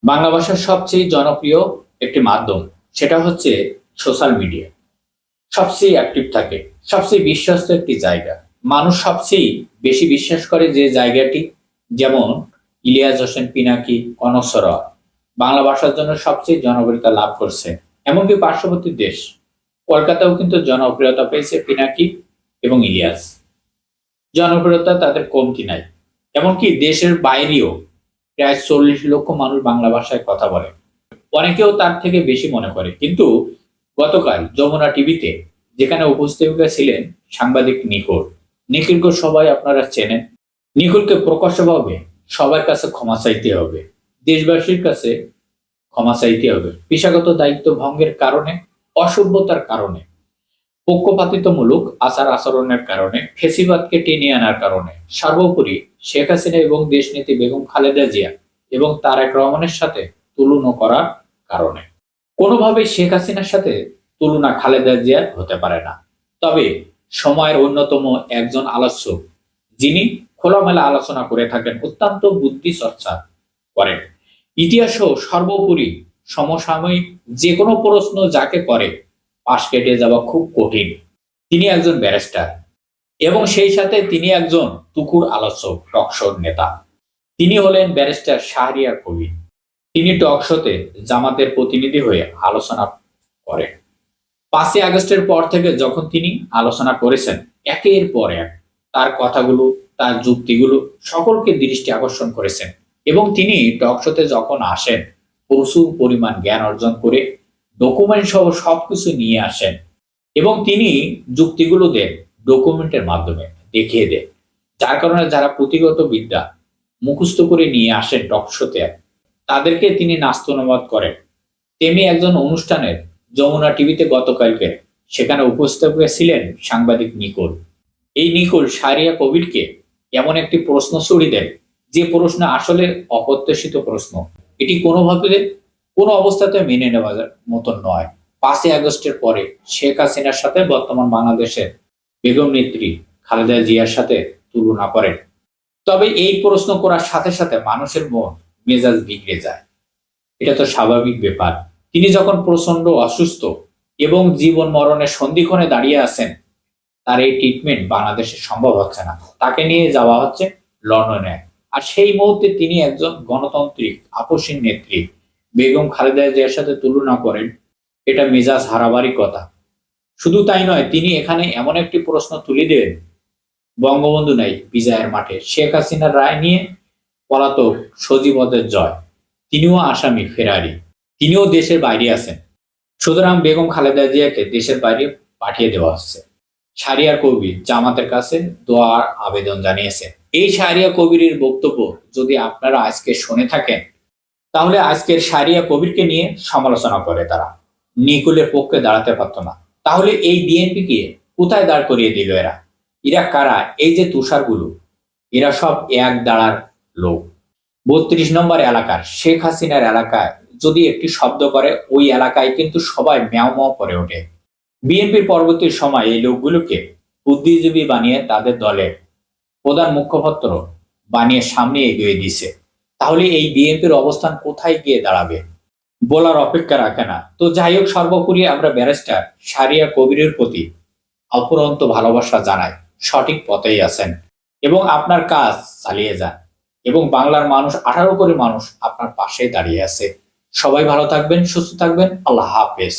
বাংলা ভাষার সবচেয়ে জনপ্রিয় একটি মাধ্যম সেটা হচ্ছে সোশ্যাল মিডিয়া। সবচেয়ে অ্যাক্টিভ থাকে, সবচেয়ে বিশ্বস্ত একটি জায়গা। মানুষ সবচেয়ে বেশি বিশ্বাস করে যে জায়গাটি, যেমন ইলিয়াস হোসেন পিনাকি, কনকসরা বাংলা ভাষার জন্য সবচেয়ে জনপ্রিয়তা লাভ করছে। এমনকি পার্শ্ববর্তী দেশ কলকাতাও কিন্তু জনপ্রিয়তা পেয়েছে পিনাকি এবং ইলিয়াস। জনপ্রিয়তা তাদের কমতি নাই। এমনকি দেশের বাইরেও প্রায় 40 লক্ষ মানুষ বাংলা ভাষায় কথা বলে। অনেকেও তার থেকে বেশি মনে করে। কিন্তু গতকাল যমুনা টিভিতে যেখানে উপস্থাপিকা ছিলেন সাংবাদিক নিখোল, নিখিলকে সবাই আপনারা চেনেন। নিখিলকে প্রকাশ্যভাবে সবার কাছে ক্ষমা চাইতে হবে, দেশবাসীর কাছে ক্ষমা চাইতে হবে। পেশাগত দায়িত্ব ভঙ্গের কারণে, অসভ্যতার কারণে, পক্ষপাতিত্বমূলক আচার আচরণের কারণে, ফেসিবাদকে টেনে আনার কারণে, সর্বোপরি শেখ হাসিনা এবং দেশনেত্রী বেগম খালেদা জিয়া এবং তারেক রহমানের সাথে তুলনা করার কারণে। কোনোভাবেই শেখ হাসিনার সাথে তুলনা খালেদা জিয়ার হতে পারে না। তবে সময়ের অন্যতম একজন আলোচক, যিনি খোলামেলা আলোচনা করে থাকেন, অত্যন্ত বুদ্ধি চর্চা করেন, ইতিহাসও সর্বোপরি সমসাময়িক যে কোনো প্রশ্ন যাকে করে পাশ কেটে যাওয়া খুব কঠিন। তিনি একজন ব্যারিস্টার এবং সেই সাথে তিনি একজন তুখুর আলোচক, টকশোর নেতা। তিনি হলেন ব্যারিস্টার শাহরিয়ার কবির। তিনি টকশোতে জামাতের প্রতিনিধি হয়ে আলোচনা করেন। 5ই আগস্টের পর থেকে যখন তিনি আলোচনা করেছেন, একের পর এক তার কথাগুলো, তার যুক্তিগুলো সকলকে দৃষ্টি আকর্ষণ করেছেন। এবং তিনি টকশোতে যখন আসেন, প্রচুর পরিমাণ জ্ঞান অর্জন করে ডকুমেন্ট সহ সবকিছু নিয়ে আসেন এবং তিনি যুক্তিগুলো দেন ডকুমেন্টের মাধ্যমে, দেখিয়ে দেন। যার কারণে যারা পুঁথিগত বিদ্যা মুখস্থ করে নিয়ে আসেন টকশোতে, তাদেরকে তিনি নাস্তানুবাদ করেন। তেমনি একজন অনুষ্ঠানের যমুনা টিভিতে গতকালকে সেখানে উপস্থাপক ছিলেন সাংবাদিক নিকোল। এই নিকোল শাহরিয়া কবিরকে এমন একটি প্রশ্ন ছুড়ে দেন, যে প্রশ্ন আসলে অপ্রত্যাশিত প্রশ্ন। এটি কোনোভাবে কোনো অবস্থাতে মেনে নেওয়ার মতন নয়। 5ই আগস্টের পরে শেখ হাসিনার সাথে বর্তমান বাংলাদেশের বেগম নেত্রী খালেদা জিয়ার সাথে তুলনা করেন। তবে এই প্রশ্ন করার সাথে সাথে মানুষের মন মেজাজ বিগড়ে যায়। এটা তো স্বাভাবিক ব্যাপার। তিনি যখন প্রচন্ড অসুস্থ এবং জীবন মরণের সন্ধিক্ষণে দাঁড়িয়ে আছেন, তার এই ট্রিটমেন্ট বাংলাদেশে সম্ভব হচ্ছে না, তাকে নিয়ে যাওয়া হচ্ছে লন্ডনে। আর সেই মুহূর্তে তিনি একজন গণতান্ত্রিক আপসীন নেত্রী বেগম খালেদা জিয়ার সাথে তুলনা করেন, এটা মেজাজ হারাবারই কথা। শুধু তাই নয়, তিনি এখানে এমন একটি প্রশ্ন তুলে দেন, বঙ্গবন্ধু নাই বিজয়ের মাঠে, শেখ হাসিনার রায় নিয়ে পলাতক সজীবদের জয়, তিনিও আসামি ফেরারি, তিনিও দেশের বাইরে আছেন। সুতরাং বেগম খালেদা জিয়াকে দেশের বাইরে পাঠিয়ে দেওয়া হচ্ছে। শাহরিয়ার কবির জামাতের কাছে দোয়ার আবেদন জানিয়েছেন। এই শাহরিয়া কবিরের বক্তব্য যদি আপনারা আজকে শুনে থাকেন, তাহলে আজকের শাহরিয়া কবিরকে নিয়ে সমালোচনা করে তারা নিকুলের পক্ষে দাঁড়াতে পারতো না। তাহলে এই বিএনপিকে কোথায় দাঁড় করিয়ে দিল এরা? এরা কারা? এই যে তুষারগুলো, এরা সব এক দাঁড়ার লোক। 32 নম্বর এলাকার শেখ হাসিনার এলাকায় যদি একটি শব্দ করে, ওই এলাকায় কিন্তু সবাই ম্যাও ম্যাও করে ওঠে। বিএনপির পরবর্তী সময় এই লোকগুলোকে বুদ্ধিজীবী বানিয়ে তাদের দলের প্রধান মুখপত্র বানিয়ে সামনে এগিয়ে দিছে। তাহলে এই বিএনপির অবস্থান কোথায় গিয়ে দাঁড়াবে বলার অপেক্ষা রাখে না। তো যাই হোক, সর্বোপরি আমরা ব্যারিস্টার শাহরিয়া কবিরের প্রতি অফুরন্ত ভালোবাসা জানাই। সঠিক পথেই আছেন এবং আপনার কাজ চালিয়ে যান। এবং বাংলার মানুষ, 18 কোটি মানুষ আপনার পাশে দাঁড়িয়ে আছে। সবাই ভালো থাকবেন, সুস্থ থাকবেন। আল্লাহ হাফেজ।